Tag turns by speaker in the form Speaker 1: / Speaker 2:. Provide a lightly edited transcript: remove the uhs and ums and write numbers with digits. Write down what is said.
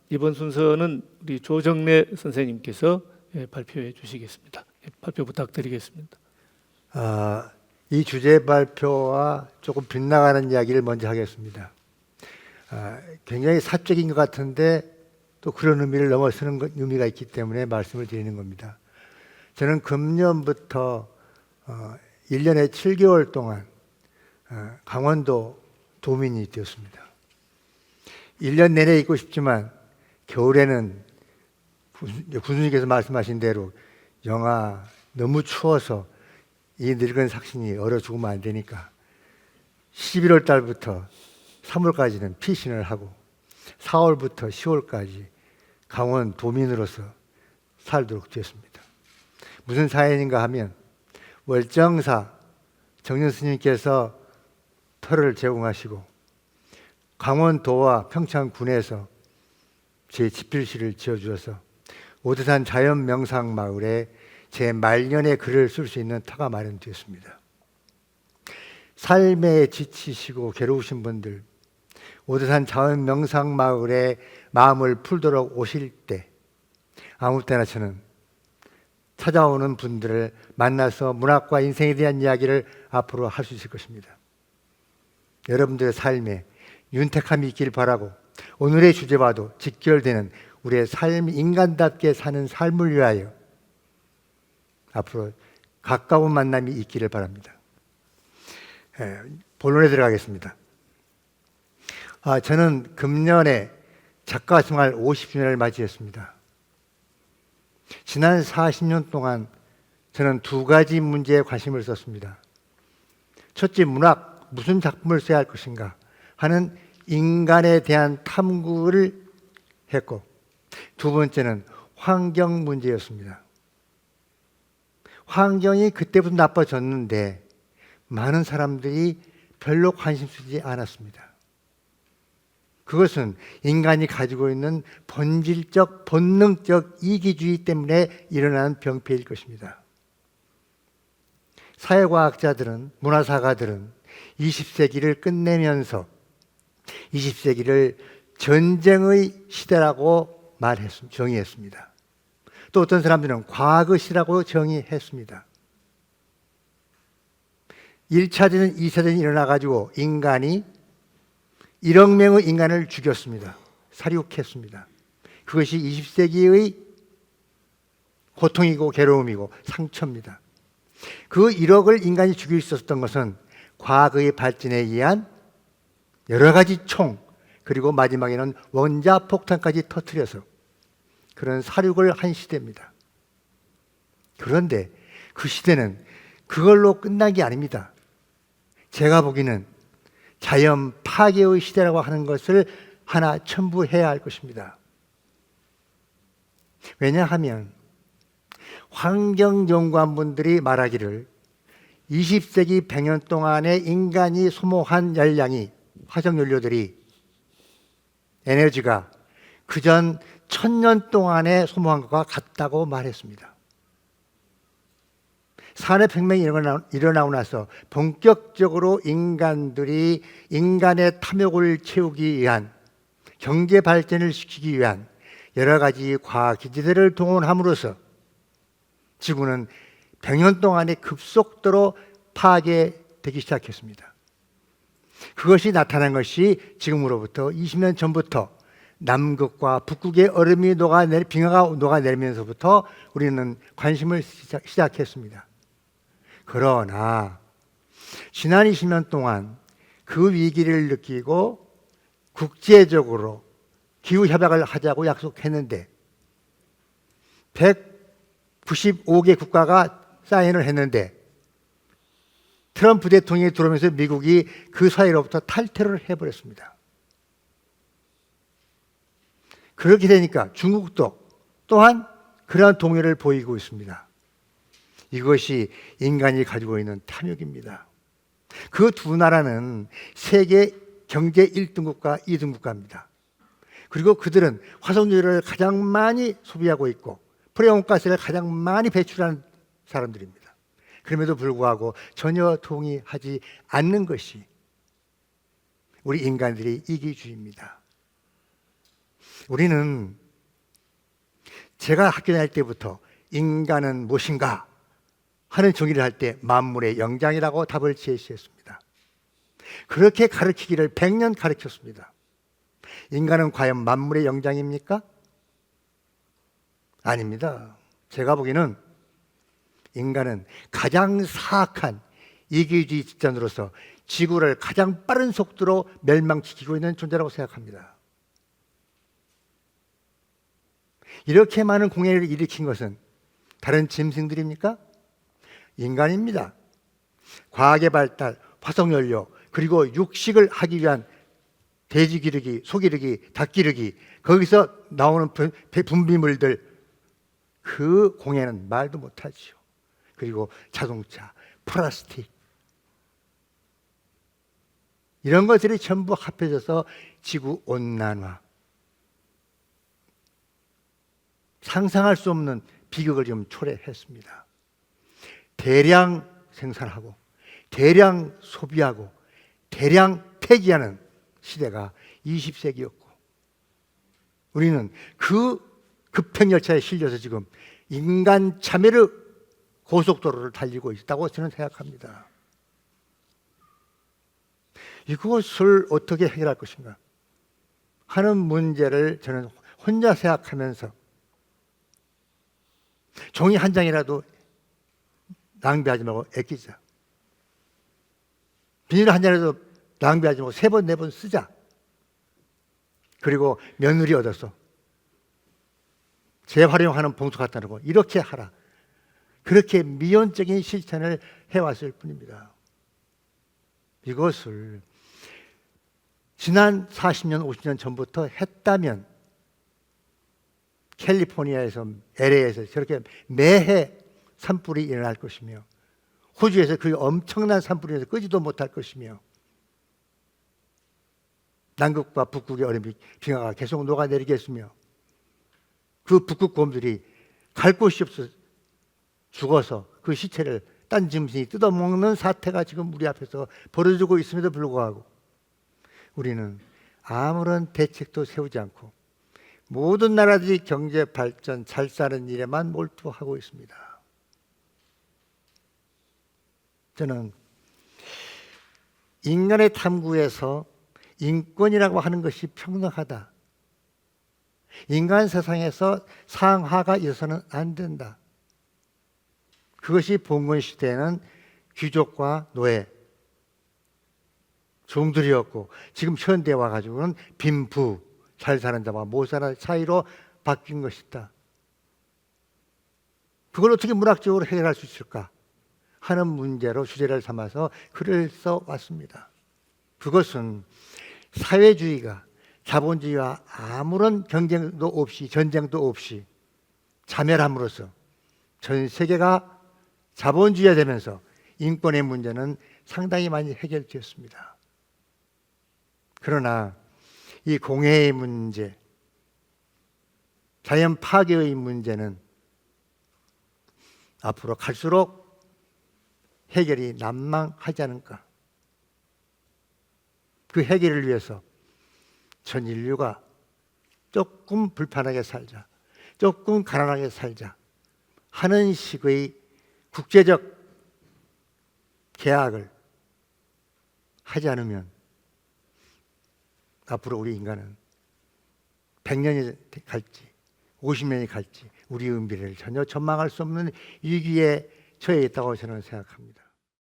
Speaker 1: 이번 순서는 우리 조정래 선생님께서 발표해 주시겠습니다. 발표 부탁드리겠습니다.
Speaker 2: 이 주제 발표와 조금 빗나가는 이야기를 먼저 하겠습니다. 굉장히 사적인 것 같은데 또 그런 의미를 넘어서는 의미가 있기 때문에 말씀을 드리는 겁니다. 저는 금년부터 1년에 7개월 동안 강원도 도민이 되었습니다. 1년 내내 있고 싶지만 겨울에는 군수님께서 말씀하신 대로 영하 너무 추워서 이 늙은 삭신이 얼어 죽으면 안 되니까 11월 달부터 3월까지는 피신을 하고 4월부터 10월까지 강원 도민으로서 살도록 되었습니다. 무슨 사연인가 하면 월정사 정년 스님께서 터를 제공하시고 강원도와 평창군에서 제 집필실을 지어주어서 오드산 자연명상마을에 제 말년에 글을 쓸 수 있는 터가 마련되었습니다. 삶에 지치시고 괴로우신 분들, 오드산 자연명상마을에 마음을 풀도록 오실 때 아무 때나 저는 찾아오는 분들을 만나서 문학과 인생에 대한 이야기를 앞으로 할 수 있을 것입니다. 여러분들의 삶에 윤택함이 있길 바라고 오늘의 주제와도 직결되는 우리의 삶, 인간답게 사는 삶을 위하여 앞으로 가까운 만남이 있기를 바랍니다. 본론에 들어가겠습니다. 저는 금년에 작가 생활 50주년을 맞이했습니다. 지난 40년 동안 저는 두 가지 문제에 관심을 썼습니다. 첫째, 문학, 무슨 작품을 써야 할 것인가 하는 인간에 대한 탐구를 했고, 두 번째는 환경 문제였습니다. 환경이 그때부터 나빠졌는데 많은 사람들이 별로 관심 쓰지 않았습니다. 그것은 인간이 가지고 있는 본질적, 본능적 이기주의 때문에 일어나는 병폐일 것입니다. 사회과학자들은, 문화사가들은 20세기를 끝내면서 20세기를 전쟁의 시대라고 정의했습니다. 또 어떤 사람들은 과거 시라고 정의했습니다. 1차전, 2차전이 일어나가지고 인간이 1억 명의 인간을 죽였습니다. 살육했습니다. 그것이 20세기의 고통이고 괴로움이고 상처입니다. 그 1억을 인간이 죽일 수 있었던 것은 과거의 발전에 의한 여러 가지 총, 그리고 마지막에는 원자폭탄까지 터뜨려서 그런 살육을 한 시대입니다. 그런데 그 시대는 그걸로 끝난 게 아닙니다. 제가 보기에는 자연 파괴의 시대라고 하는 것을 하나 첨부해야 할 것입니다. 왜냐하면 환경연구원분들이 말하기를 20세기 100년 동안에 인간이 소모한 열량이, 화석연료들이, 에너지가 그전 1000년 동안에 소모한 것과 같다고 말했습니다. 산업혁명이 일어나고 나서 본격적으로 인간들이 인간의 탐욕을 채우기 위한, 경제 발전을 시키기 위한 여러 가지 과학기지들을 동원함으로써 지구는 100년 동안에 급속도로 파괴되기 시작했습니다. 그것이 나타난 것이 지금으로부터 20년 전부터 남극과 북극의 얼음이 빙하가 녹아내리면서부터 우리는 관심을 시작했습니다. 그러나 지난 20년 동안 그 위기를 느끼고 국제적으로 기후협약을 하자고 약속했는데 195개 국가가 사인을 했는데 트럼프 대통령이 들어오면서 미국이 그 사이로부터 탈퇴를 해버렸습니다. 그렇게 되니까 중국도 또한 그러한 동요를 보이고 있습니다. 이것이 인간이 가지고 있는 탐욕입니다. 그 두 나라는 세계 경제 1등국가, 2등국가입니다. 그리고 그들은 화석연료를 가장 많이 소비하고 있고 프레온가스를 가장 많이 배출하는 사람들입니다. 그럼에도 불구하고 전혀 동의하지 않는 것이 우리 인간들의 이기주의입니다. 우리는 제가 학교 다닐 때부터 인간은 무엇인가 하는 정의를 할 때 만물의 영장이라고 답을 제시했습니다. 그렇게 가르치기를 100년 가르쳤습니다. 인간은 과연 만물의 영장입니까? 아닙니다. 제가 보기에는 인간은 가장 사악한 이기주의 집단으로서 지구를 가장 빠른 속도로 멸망시키고 있는 존재라고 생각합니다. 이렇게 많은 공해를 일으킨 것은 다른 짐승들입니까? 인간입니다. 과학의 발달, 화석연료, 그리고 육식을 하기 위한 돼지 기르기, 소 기르기, 닭 기르기, 거기서 나오는 분비물들, 그 공해는 말도 못하지요. 그리고 자동차, 플라스틱, 이런 것들이 전부 합해져서 지구 온난화, 상상할 수 없는 비극을 지금 초래했습니다. 대량 생산하고 대량 소비하고 대량 폐기하는 시대가 20세기였고 우리는 그 급행열차에 실려서 지금 인간 참여의 고속도로를 달리고 있다고 저는 생각합니다. 이것을 어떻게 해결할 것인가 하는 문제를 저는 혼자 생각하면서 종이 한 장이라도 낭비하지 말고 아끼자. 비닐 한 장이라도 낭비하지 말고 3번, 4번 쓰자. 그리고 며느리 얻어서 재활용하는 봉투 갖다 놓고 이렇게 하라. 그렇게 미온적인 실천을 해왔을 뿐입니다. 이것을 지난 40년, 50년 전부터 했다면 캘리포니아에서, LA에서 저렇게 매해 산불이 일어날 것이며 호주에서 그 엄청난 산불에서 끄지도 못할 것이며 남극과 북극의 얼음이 빙하가 계속 녹아내리겠으며 그 북극 곰들이 갈 곳이 없어 죽어서 그 시체를 딴 짐승이 뜯어먹는 사태가 지금 우리 앞에서 벌어지고 있음에도 불구하고 우리는 아무런 대책도 세우지 않고 모든 나라들이 경제 발전, 잘 사는 일에만 몰두하고 있습니다. 저는 인간의 탐구에서 인권이라고 하는 것이 평등하다. 인간 세상에서 상하가 있어서는 안 된다. 그것이 봉건 시대에는 귀족과 노예, 종들이었고 지금 현대에 와가지고는 빈부, 잘 사는 자와 못 사는 사이로 바뀐 것이다. 그걸 어떻게 문학적으로 해결할 수 있을까 하는 문제로 주제를 삼아서 글을 써왔습니다. 그것은 사회주의가 자본주의와 아무런 경쟁도 없이 전쟁도 없이 자멸함으로써 전 세계가 자본주의가 되면서 인권의 문제는 상당히 많이 해결되었습니다. 그러나 이 공해의 문제, 자연 파괴의 문제는 앞으로 갈수록 해결이 난망하지 않을까. 그 해결을 위해서 전 인류가 조금 불편하게 살자, 조금 가난하게 살자 하는 식의 국제적 계약을 하지 않으면 앞으로 우리 인간은 100년이 갈지 50년이 갈지 우리의 미래를 전혀 전망할 수 없는 위기에 처해 있다고 저는 생각합니다.